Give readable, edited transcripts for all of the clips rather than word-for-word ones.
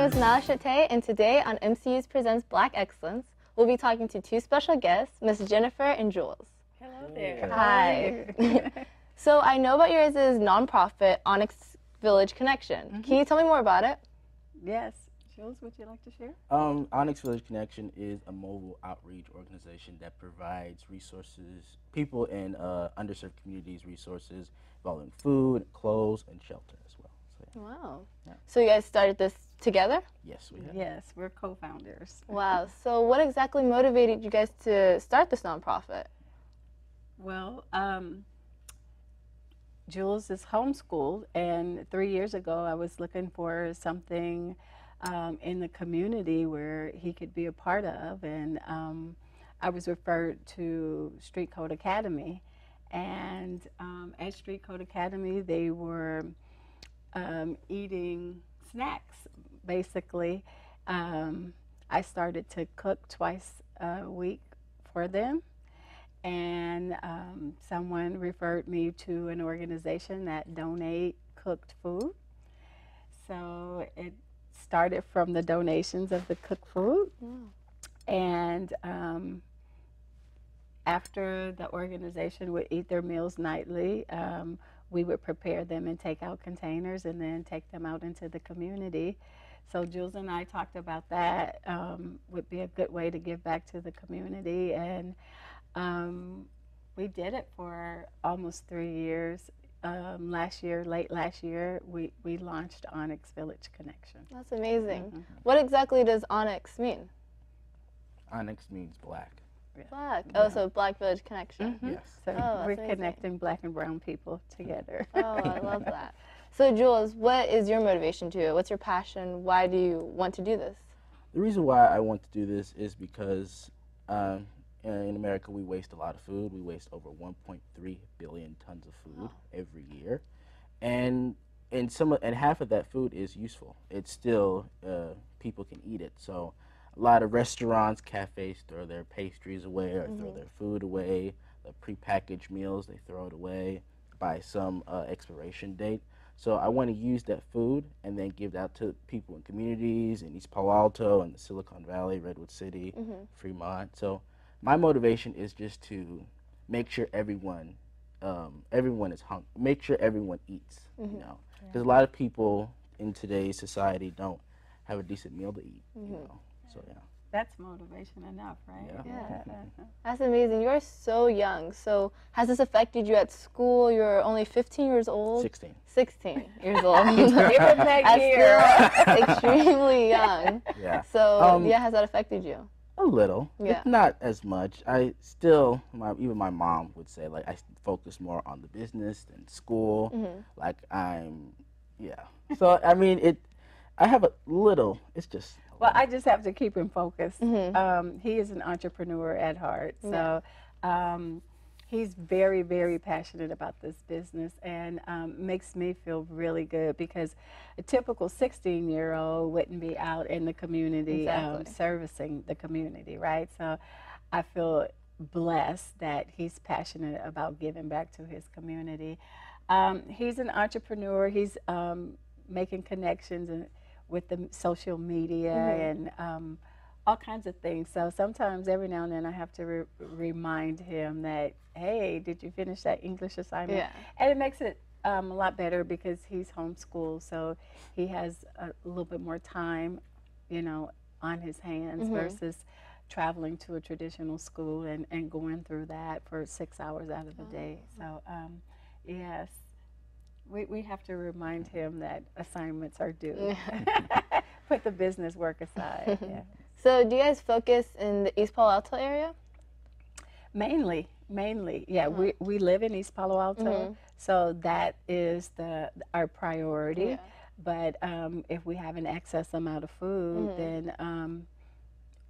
name is Nyla and today on MCU's Presents Black Excellence, we'll be talking to two special guests, Miss Jennifer and Jules. Hello there. Hi. So I know about yours is nonprofit Onyx Village Connection. Can you tell me more about it? Yes. Jules, would you like to share? Onyx Village Connection is a mobile outreach organization that provides resources, people in underserved communities, resources involving food, clothes, and shelter as well. So, yeah. Wow. Yeah. So you guys started this together? Yes, we have. Yes, we're co-founders. Wow. So what exactly motivated you guys to start this nonprofit? Well, Jules is homeschooled, and 3 years ago I was looking for something in the community where he could be a part of, and I was referred to Street Code Academy. And at Street Code Academy, they were eating snacks, basically. I started to cook twice a week for them, and someone referred me to an organization that donate cooked food. So it started from the donations of the cooked food, and after the organization would eat their meals nightly, we would prepare them in takeout containers and then take them out into the community. So Jules and I talked about that would be a good way to give back to the community, and we did it for almost 3 years. Late last year, we launched Onyx Village Connection. That's amazing. What exactly does Onyx mean? Onyx means black. Black. Oh, so Black Village Connection. Yes. So Oh, we're that's amazing. connecting black and brown people together. Oh, I love that. So Jules, what is your motivation to it? What's your passion? Why do you want to do this? The reason why I want to do this is because in America we waste a lot of food. We waste over 1.3 billion tons of food every year, and half of that food is useful. It's still people can eat it. So a lot of restaurants, cafes throw their pastries away or throw their food away. The prepackaged meals, they throw it away by some expiration date. So I want to use that food and then give that to people in communities in East Palo Alto and the Silicon Valley, Redwood City, Fremont. So my motivation is just to make sure everyone is hungry, make sure everyone eats, you know, because a lot of people in today's society don't have a decent meal to eat, you know. So yeah. That's motivation enough, right? Yeah. That's amazing. You're so young. So has this affected you at school? You're only 15 years old? 16. 16 years old. Give it back here. Still extremely young. Yeah. So has that affected you? A little. Yeah. It's not as much. I still, even my mom would say, like, I focus more on the business than school. Like, So, I mean, I have a little, it's just. Well, I just have to keep him focused. He is an entrepreneur at heart. So he's very, very passionate about this business, and makes me feel really good because a typical 16-year-old wouldn't be out in the community servicing the community, right? So I feel blessed that he's passionate about giving back to his community. He's an entrepreneur. He's making connections with the social media and all kinds of things. So sometimes, every now and then, I have to remind him that, hey, did you finish that English assignment? Yeah. And it makes it a lot better because he's homeschooled, so he has a little bit more time, you know, on his hands versus traveling to a traditional school and going through that for 6 hours out of the day. So, yes. We have to remind him that assignments are due. Put the business work aside. Yeah. So do you guys focus in the East Palo Alto area? Mainly. Yeah, we live in East Palo Alto, so that is our priority. Yeah. But if we have an excess amount of food, then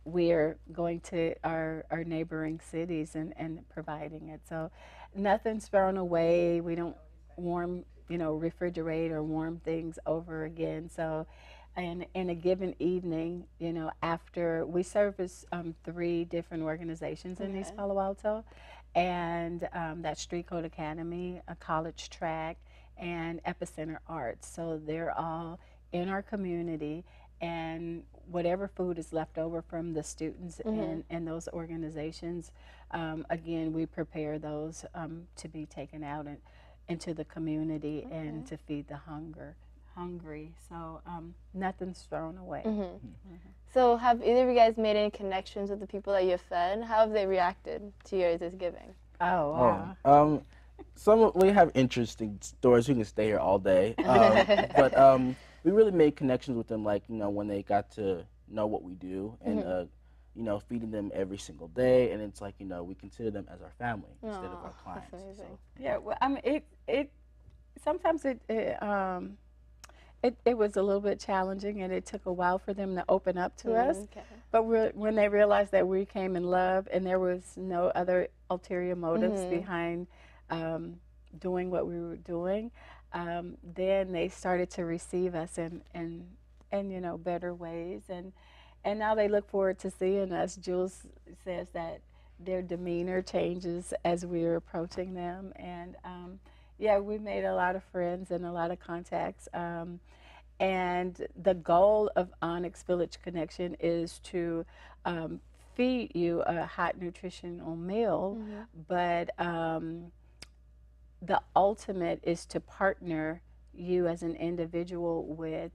we're going to our neighboring cities and providing it. So nothing's thrown away. We don't refrigerate or warm things over again. So in a given evening, after we service 3 different organizations in East Palo Alto, and that's Street Code Academy, a college track, and Epicenter Arts. So they're all in our community, and whatever food is left over from the students and those organizations, again, we prepare those to be taken out into the community and to feed the hungry. So nothing's thrown away. So have either of you guys made any connections with the people that you've fed? How have they reacted to your guys' giving? Oh, wow. We have interesting stories. We can stay here all day. But we really made connections with them, like, when they got to know what we do and, feeding them every single day. And it's like, we consider them as our family instead of our clients. That's amazing. So. Yeah, well, I mean, sometimes it was a little bit challenging, and it took a while for them to open up to us. Okay. But when they realized that we came in love and there was no other ulterior motives behind doing what we were doing, then they started to receive us in better ways, and now they look forward to seeing us. Jules says that their demeanor changes as we're approaching them, and yeah, we made a lot of friends and a lot of contacts. And the goal of Onyx Village Connection is to feed you a hot nutritional meal, but the ultimate is to partner you as an individual with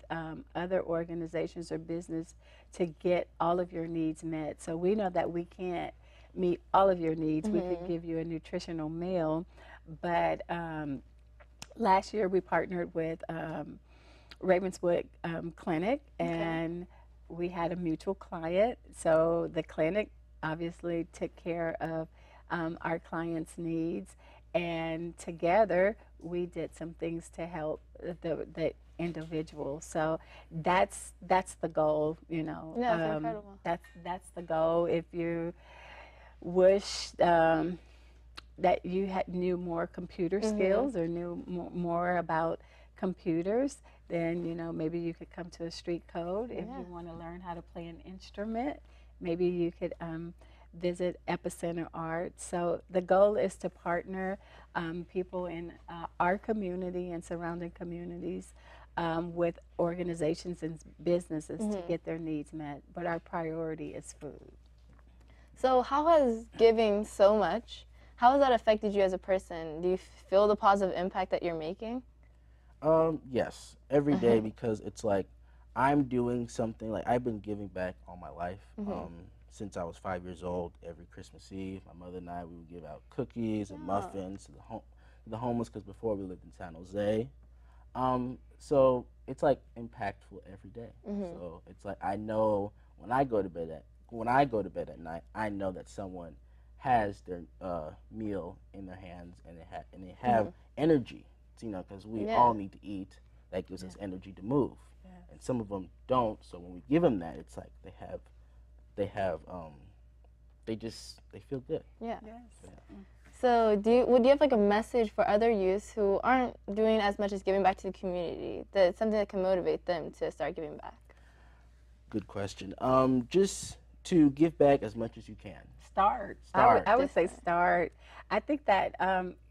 other organizations or business to get all of your needs met. So we know that we can't meet all of your needs. We could give you a nutritional meal, but last year we partnered with Ravenswood Clinic, and we had a mutual client. So the clinic obviously took care of our client's needs, and together we did some things to help the individual. So that's the goal, Yeah, that's incredible. That's the goal. If you wish that you knew more computer skills or knew more about computers, then maybe you could come to a street code. If you want to learn how to play an instrument, maybe you could visit Epicenter Art. So the goal is to partner people in our community and surrounding communities with organizations and businesses to get their needs met. But our priority is food. So how has giving so much, how has that affected you as a person? Do you feel the positive impact that you're making? Yes, every day, because it's like I'm doing something. Like, I've been giving back all my life. Since I was 5 years old, every Christmas Eve, my mother and I, we would give out cookies and muffins to the homeless, because before we lived in San Jose. So it's like impactful every day. So it's like I know when I go to bed at night, I know that someone has their meal in their hands, and they have energy. Because we all need to eat. That gives us energy to move. And some of them don't. So when we give them that, it's like they feel good. Yeah. So would you have like a message for other youths who aren't doing as much as giving back to the community, that's something that can motivate them to start giving back? Good question. Just to give back as much as you can. Start. I would say start. I think that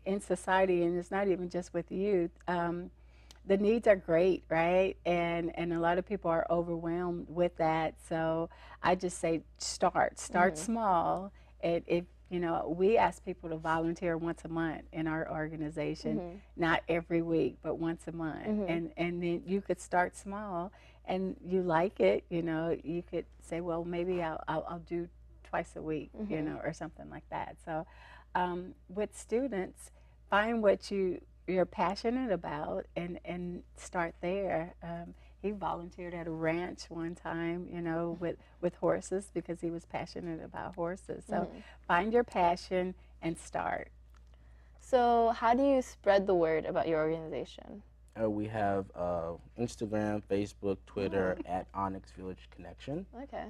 in society, and it's not even just with youth, the needs are great, right? And a lot of people are overwhelmed with that. So I just say start small. And if we ask people to volunteer once a month in our organization, not every week, but once a month. And then you could start small, and you like it, you could say, well, maybe I'll do twice a week, or something like that. So with students, find what you're passionate about and start there. He volunteered at a ranch one time, with horses, because he was passionate about horses. So find your passion and start. So how do you spread the word about your organization? We have Instagram, Facebook, Twitter at Onyx Village Connection. Okay.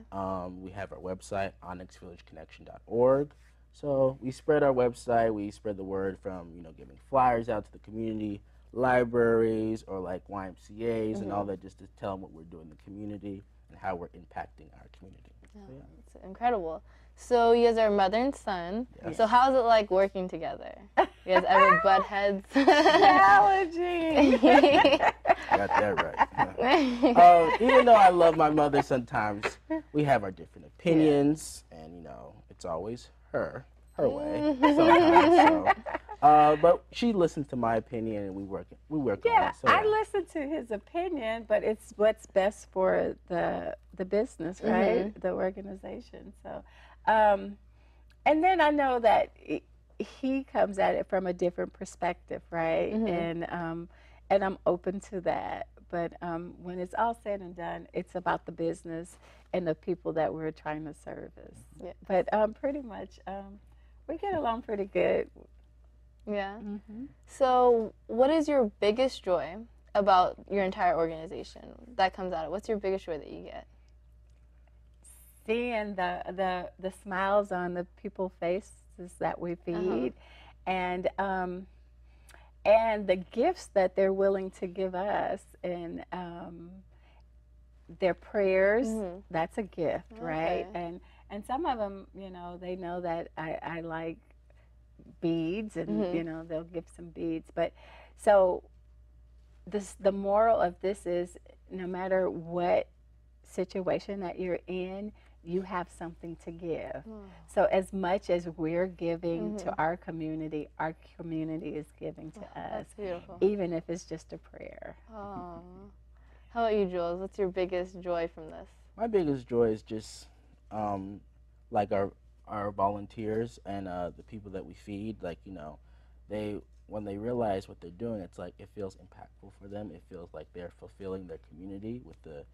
We have our website, onyxvillageconnection.org. So we spread our website. We spread the word from giving flyers out to the community, libraries, or like YMCA's and all that, just to tell them what we're doing in the community and how we're impacting our community. Yeah. It's incredible. So you guys are mother and son. Yes. So how's it like working together? You guys ever butt heads? Challenging. Got that right. Even though I love my mother, sometimes we have our different opinions, and you know, it's always her way. Sometimes, but she listens to my opinion, and we work on Yeah, it. So, I listen to his opinion, but it's what's best for the business, right? The organization. So, and then I know that he comes at it from a different perspective, right? And I'm open to that. But when it's all said and done, it's about the business and the people that we're trying to service. Yeah. But pretty much, we get along pretty good. Yeah. So what is your biggest joy about your entire organization that comes out of? What's your biggest joy that you get? Seeing the smiles on the people's faces that we feed, and the gifts that they're willing to give us, and their prayers. That's a gift, right? And some of them, you know, they know that I like beads, and you know, they'll give some beads. But so the moral of this is, no matter what situation that you're in, you have something to give. So as much as we're giving to our community is giving to us. That's beautiful. Even if it's just a prayer. Oh. How about you, Jules? What's your biggest joy from this? my biggest joy is just like our volunteers and the people that we feed. Like, you know, when they realize what they're doing, it's like it feels impactful for them. It feels like they're fulfilling their community with the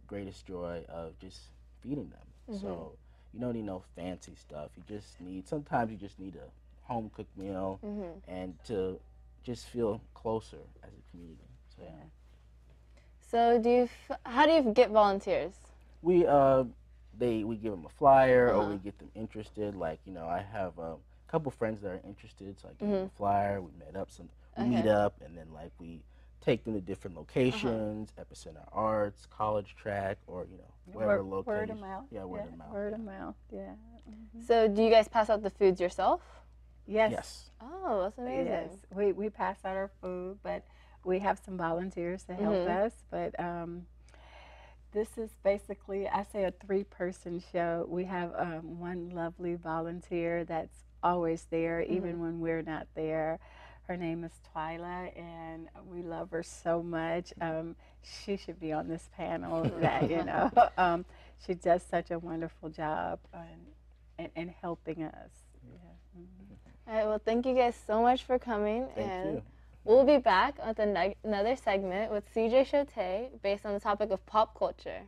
greatest joy of just feeding them. So you don't need no fancy stuff. Sometimes you just need a home cooked meal and to just feel closer as a community. So yeah. So how do you get volunteers? We give them a flyer or we get them interested. Like, you know, I have a couple friends that are interested, so I give them a flyer. We meet up, and then like we take them to different locations, Epicenter Arts, College Track, or you know, wherever location. Word of mouth. Yeah, word of mouth. Word of mouth. Yeah. So do you guys pass out the foods yourself? Yes. Oh, that's amazing. Yes. We pass out our food, but we have some volunteers to help us. But this is basically, I say, a 3-person show. We have one lovely volunteer that's always there, even when we're not there. Her name is Nyla, and we love her so much. She should be on this panel. That you know, she does such a wonderful job in helping us. Yeah. All right. Well, thank you guys so much for coming. Thank you. We'll be back with another segment with CJ Choates based on the topic of pop culture.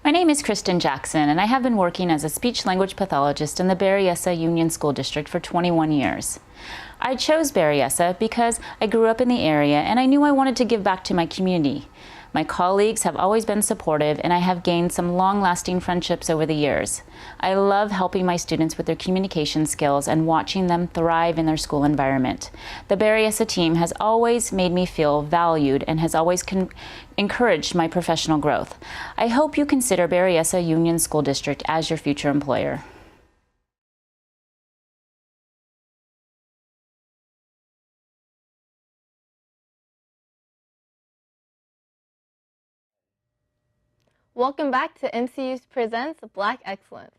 My name is Kristen Jackson, and I have been working as a speech-language pathologist in the Berryessa Union School District for 21 years. I chose Berryessa because I grew up in the area and I knew I wanted to give back to my community. My colleagues have always been supportive, and I have gained some long-lasting friendships over the years. I love helping my students with their communication skills and watching them thrive in their school environment. The Berryessa team has always made me feel valued and has always encouraged my professional growth. I hope you consider Berryessa Union School District as your future employer. Welcome back to MCU Presents Black Excellence.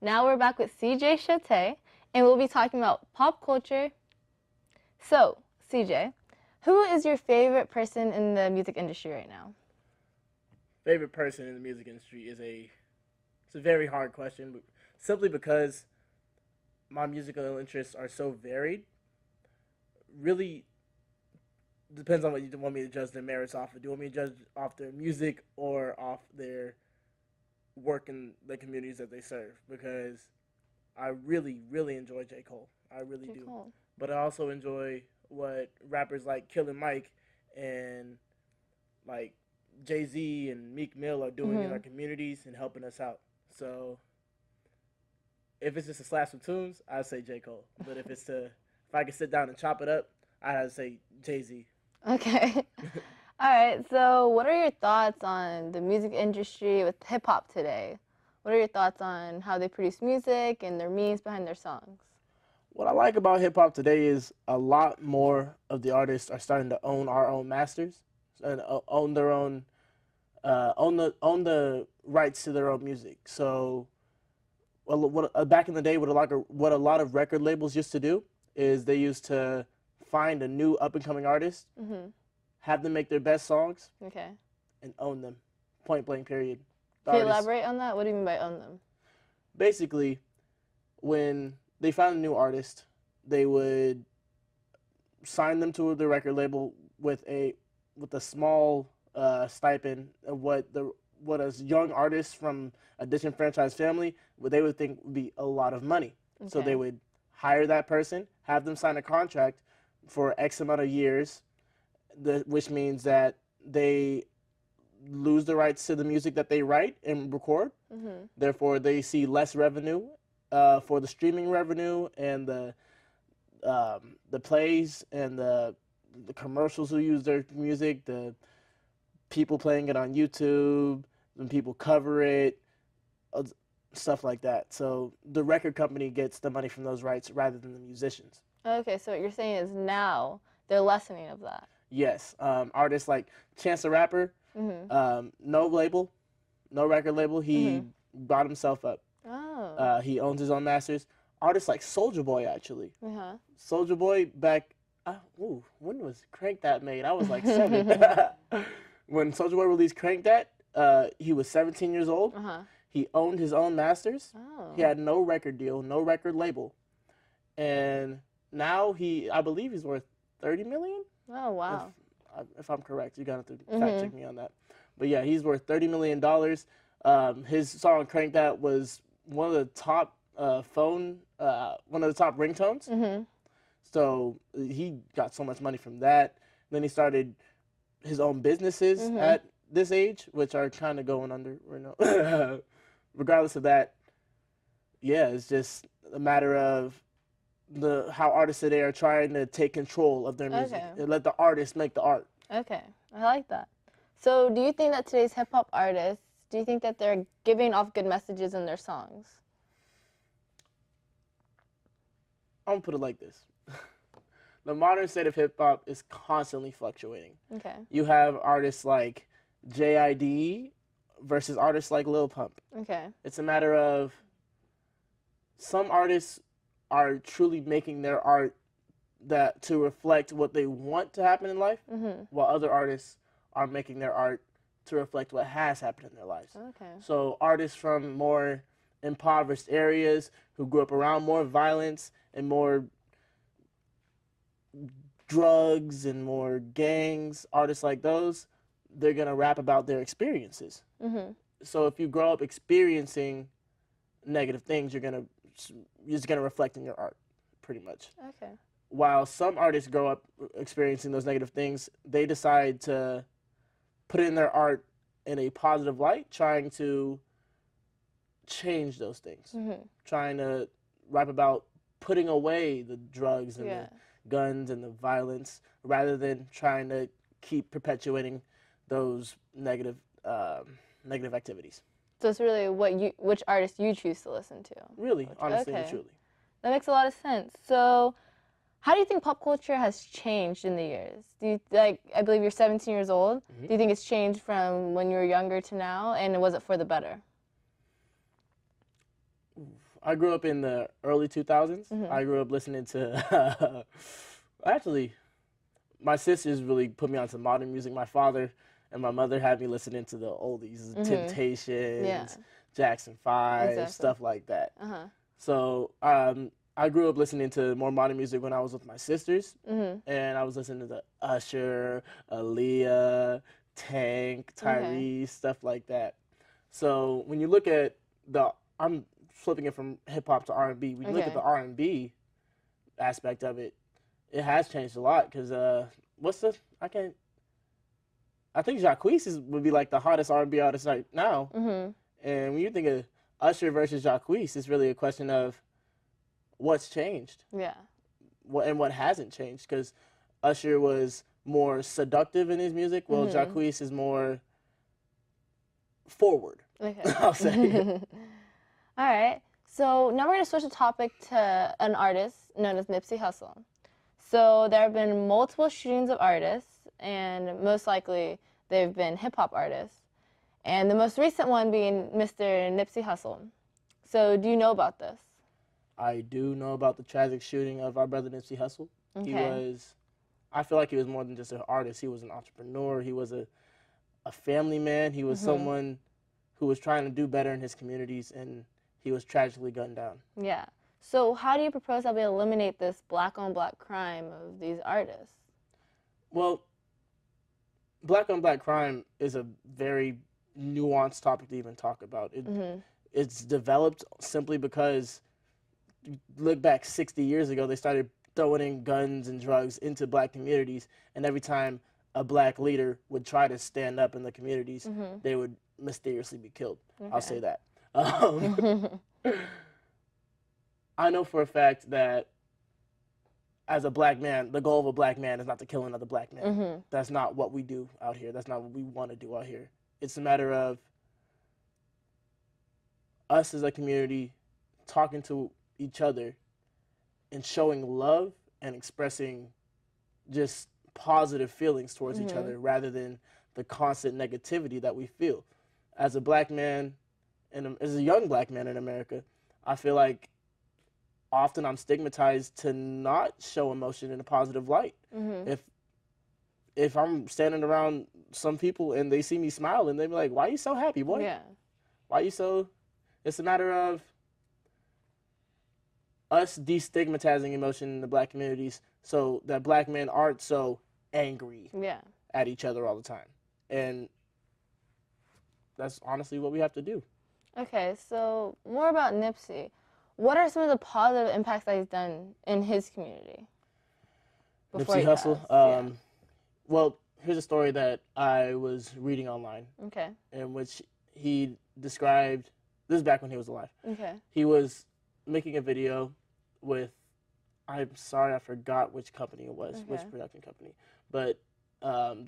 Now we're back with CJ Choates, and we'll be talking about pop culture. So, CJ, who is your favorite person in the music industry right now? Favorite person in the music industry it's a very hard question, but simply because my musical interests are so varied. Really depends on what you want me to judge their merits off of. Do you want me to judge off their music or off their work in the communities that they serve? Because I really, really enjoy J. Cole. I really do. Cole. But I also enjoy what rappers like Killer Mike and like Jay-Z and Meek Mill are doing in our communities and helping us out. So if it's just a slash of tunes, I'd say J. Cole. But if I could sit down and chop it up, I'd have to say Jay-Z. Okay. All All right, so what are your thoughts on the music industry with hip-hop today? What are your thoughts on how they produce music and their means behind their songs? What I like about hip hop today is a lot more of the artists are starting to own our own masters and own their own, own the rights to their own music. So, back in the day, what a lot of record labels used to do is they used to find a new up and coming artist, have them make their best songs, Okay. and own them, point blank. Period. Can you elaborate on that? What do you mean by own them? Basically, when they found a new artist, they would sign them to the record label with a small stipend of what a young artist from a disenfranchised family what they would think would be a lot of money. Okay. So they would hire that person, have them sign a contract for X amount of years, which means that they lose the rights to the music that they write and record. Therefore, they see less revenue for the streaming revenue and the plays and the commercials who use their music, the people playing it on YouTube, and people cover it, stuff like that. So the record company gets the money from those rights rather than the musicians. Okay, so what you're saying is now they're lessening of that. Yes, artists like Chance the Rapper, no label, no record label. He brought himself up. Oh. He owns his own masters. Artists like Soulja Boy, actually. Soulja Boy back, when was Crank That made? I was like 7. When Soulja Boy released Crank That, he was 17 years old. He owned his own masters. Oh. He had no record deal, no record label. And now I believe he's worth $30 million. Oh, wow. If I'm correct. You're going to have to fact check me on that. But yeah, he's worth $30 million. His song Crank That was one of the top one of the top ringtones. So he got so much money from that. Then he started his own businesses at this age, which are kind of going under right now. Regardless of that, yeah, it's just a matter of how artists today are trying to take control of their music and let the artist make the art. Okay, I like that. So do you think that today's hip-hop artists, do you think that they're giving off good messages in their songs? I'm going to put it like this. The modern state of hip-hop is constantly fluctuating. Okay. You have artists like JID versus artists like Lil Pump. Okay. It's a matter of some artists are truly making their art to reflect what they want to happen in life, while other artists are making their art to reflect what has happened in their lives. Okay. So artists from more impoverished areas who grew up around more violence and more drugs and more gangs, artists like those, they're going to rap about their experiences. So if you grow up experiencing negative things, you're just going to reflect in your art, pretty much. Okay. While some artists grow up experiencing those negative things, they decide to put it in their art in a positive light, trying to change those things, trying to rap about putting away the drugs and the guns and the violence, rather than trying to keep perpetuating those negative activities. So it's really which artist you choose to listen to. Really, honestly and truly. That makes a lot of sense. So how do you think pop culture has changed in the years? I believe you're 17 years old. Do you think it's changed from when you were younger to now, and was it for the better? I grew up in the early 2000s. I grew up listening to, actually, my sisters really put me onto modern music. My father and my mother had me listening to the oldies, Temptations, Jackson 5, stuff like that. So I grew up listening to more modern music when I was with my sisters, and I was listening to Usher, Aaliyah, Tank, Tyrese, stuff like that. So when you look at I'm flipping it from hip hop to R&B. When you look at the R&B aspect of it, it has changed a lot. Because I think Jacquees would be like the hottest R&B artist right now. And when you think of Usher versus Jacquees, it's really a question of what's changed. Yeah. And what hasn't changed. Because Usher was more seductive in his music, while Choates is more forward. Okay. I'll say. All right. So now we're going to switch the topic to an artist known as Nipsey Hussle. So there have been multiple shootings of artists, and most likely they've been hip-hop artists. And the most recent one being Mr. Nipsey Hussle. So do you know about this? I do know about the tragic shooting of our brother Nipsey Hussle. Okay. I feel like he was more than just an artist. He was an entrepreneur. He was a family man. He was someone who was trying to do better in his communities, and he was tragically gunned down. Yeah. So how do you propose that we eliminate this black-on-black crime of these artists? Well, black-on-black crime is a very nuanced topic to even talk about. It's developed simply because, look back 60 years ago, they started throwing in guns and drugs into black communities, and every time a black leader would try to stand up in the communities, they would mysteriously be killed. Okay. I'll say that. I know for a fact that as a black man, the goal of a black man is not to kill another black man. That's not what we do out here. That's not what we want to do out here. It's a matter of us as a community talking to each other and showing love and expressing just positive feelings towards each other rather than the constant negativity that we feel. As a black man, and as a young black man in America, I feel like often I'm stigmatized to not show emotion in a positive light. If I'm standing around some people and they see me smile and they be like, "Why are you so happy, boy? Yeah. Why are you so?" It's a matter of us destigmatizing emotion in the black communities so that black men aren't so angry at each other all the time. And that's honestly what we have to do. Okay, so more about Nipsey. What are some of the positive impacts that he's done in his community? Nipsey Hussle? Well, here's a story that I was reading online. Okay. In which he described, this is back when he was alive. Okay. He was making a video with, I'm sorry, I forgot which company it was, which production company. But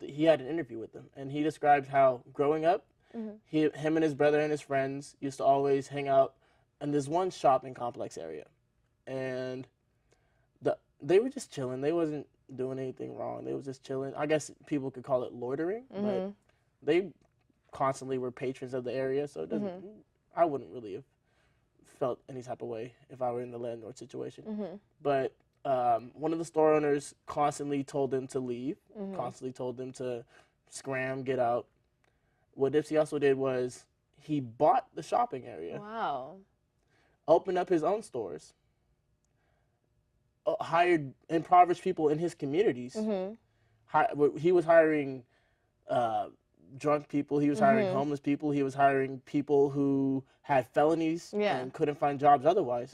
he had an interview with them, and he described how growing up, him and his brother and his friends used to always hang out in this one shopping complex area. And they were just chilling. They wasn't doing anything wrong. They was just chilling. I guess people could call it loitering, but they constantly were patrons of the area, so it doesn't, I wouldn't really have felt any type of way if I were in the landlord situation. But one of the store owners constantly told them to leave, constantly told them to scram, get out. What Nipsey Hussle did was he bought the shopping area. Wow. Opened up his own stores. Hired impoverished people in his communities. He was hiring drunk people. He was hiring homeless people. He was hiring people who had felonies and couldn't find jobs otherwise.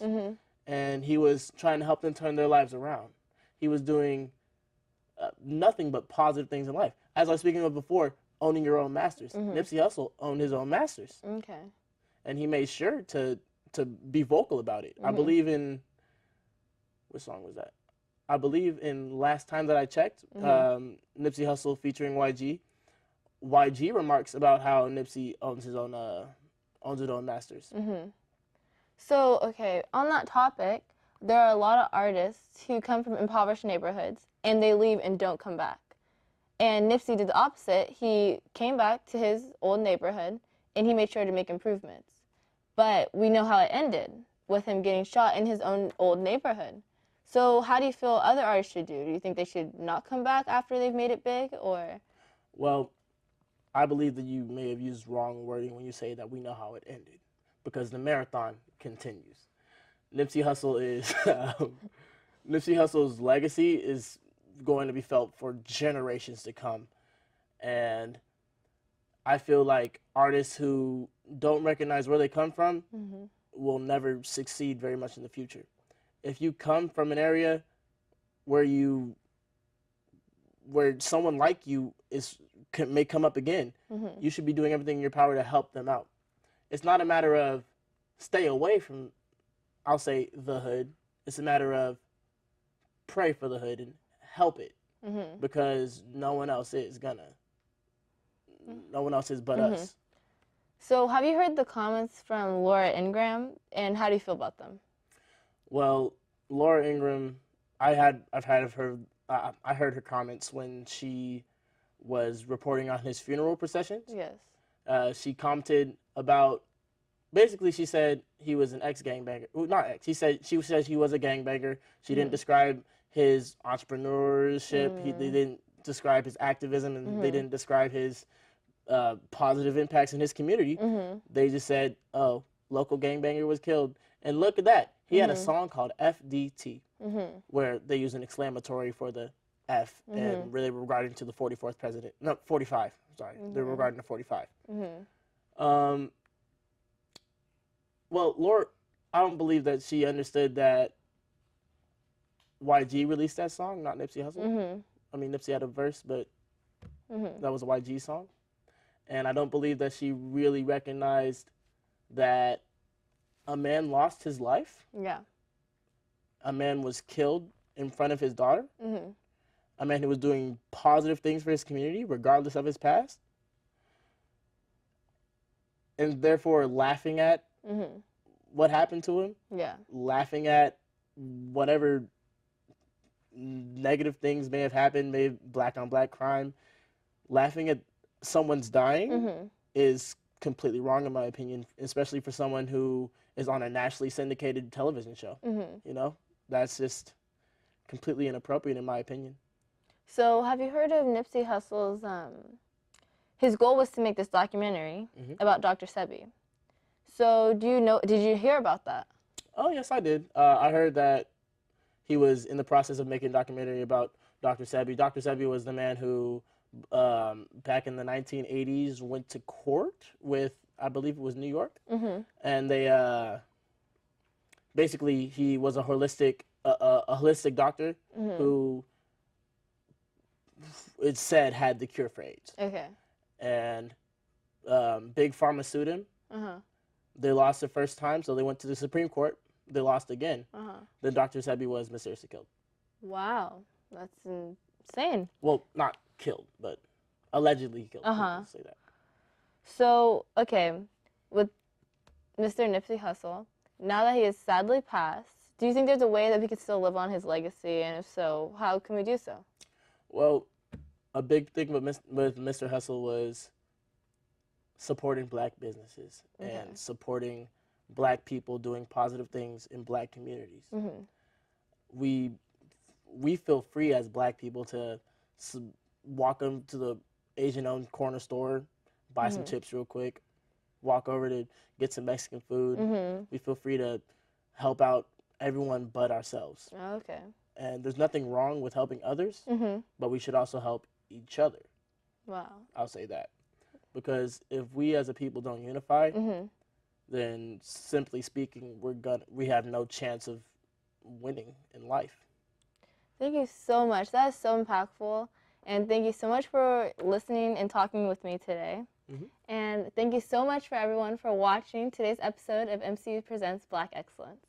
And he was trying to help them turn their lives around. He was doing nothing but positive things in life. As I was speaking of before, owning your own masters. Nipsey Hussle owned his own masters. Okay. And he made sure to be vocal about it. I believe in, what song was that? I believe in Last Time That I Checked, Nipsey Hussle featuring YG. YG remarks about how Nipsey owns his own masters. So, okay, on that topic, there are a lot of artists who come from impoverished neighborhoods and they leave and don't come back. And Nipsey did the opposite. He came back to his old neighborhood and he made sure to make improvements. But we know how it ended, with him getting shot in his own old neighborhood. So how do you feel other artists should do? Do you think they should not come back after they've made it big, or? Well, I believe that you may have used wrong wording when you say that we know how it ended, because the marathon continues. Nipsey Hussle's legacy is going to be felt for generations to come. And I feel like artists who don't recognize where they come from will never succeed very much in the future. If you come from an area where someone like you may come up again, you should be doing everything in your power to help them out. It's not a matter of stay away from, I'll say, the hood. It's a matter of pray for the hood and help it. because no one else is gonna. No one else is but us. So have you heard the comments from Laura Ingraham, and how do you feel about them? Well, Laura Ingraham, I heard her comments when she was reporting on his funeral processions. Yes. She commented about, basically she said he was an ex-gangbanger. Well, not ex. She said he was a gangbanger. She didn't describe his entrepreneurship. They didn't describe his activism, and they didn't describe his positive impacts in his community. They just said, oh, local gangbanger was killed. And look at that. He had a song called FDT, where they use an exclamatory for the F, and really regarding to the 44th president. No, 45. Sorry. They're regarding the 45. Well, Laura, I don't believe that she understood that YG released that song, not Nipsey Hussle. I mean, Nipsey had a verse, but that was a YG song. And I don't believe that she really recognized that a man lost his life. Yeah. A man was killed in front of his daughter. A man who was doing positive things for his community, regardless of his past. And therefore laughing at what happened to him. Yeah. Laughing at whatever negative things may have happened, maybe black on black crime. Laughing at someone's dying is completely wrong in my opinion, especially for someone who is on a nationally syndicated television show. You know, that's just completely inappropriate in my opinion. So have you heard of Nipsey Hussle's, his goal was to make this documentary about Dr. Sebi. So did you hear about that? Oh, yes, I did. I heard that he was in the process of making a documentary about Dr. Sebi. Dr. Sebi was the man who, back in the 1980s, went to court with, I believe it was New York. And they, basically, he was a holistic doctor who, it said, had the cure for AIDS. Okay. And Big Pharma sued him. They lost the first time, so they went to the Supreme Court. They lost again. Then Dr. Sebi was mysteriously killed. Wow, that's insane. Well, not killed, but allegedly killed. Let's say that. So, okay, with Mr. Nipsey Hussle, now that he is sadly passed, do you think there's a way that we could still live on his legacy? And if so, how can we do so? Well, a big thing with Mr. Hussle was supporting black businesses and supporting black people doing positive things in black communities. We feel free as black people to walk into the Asian-owned corner store, buy some chips real quick, walk over to get some Mexican food. We feel free to help out everyone but ourselves. Okay. And there's nothing wrong with helping others, but we should also help each other. Wow. I'll say that. Because if we as a people don't unify, then simply speaking, we have no chance of winning in life. Thank you so much. That is so impactful. And thank you so much for listening and talking with me today. And thank you so much for everyone for watching today's episode of MCU Presents Black Excellence.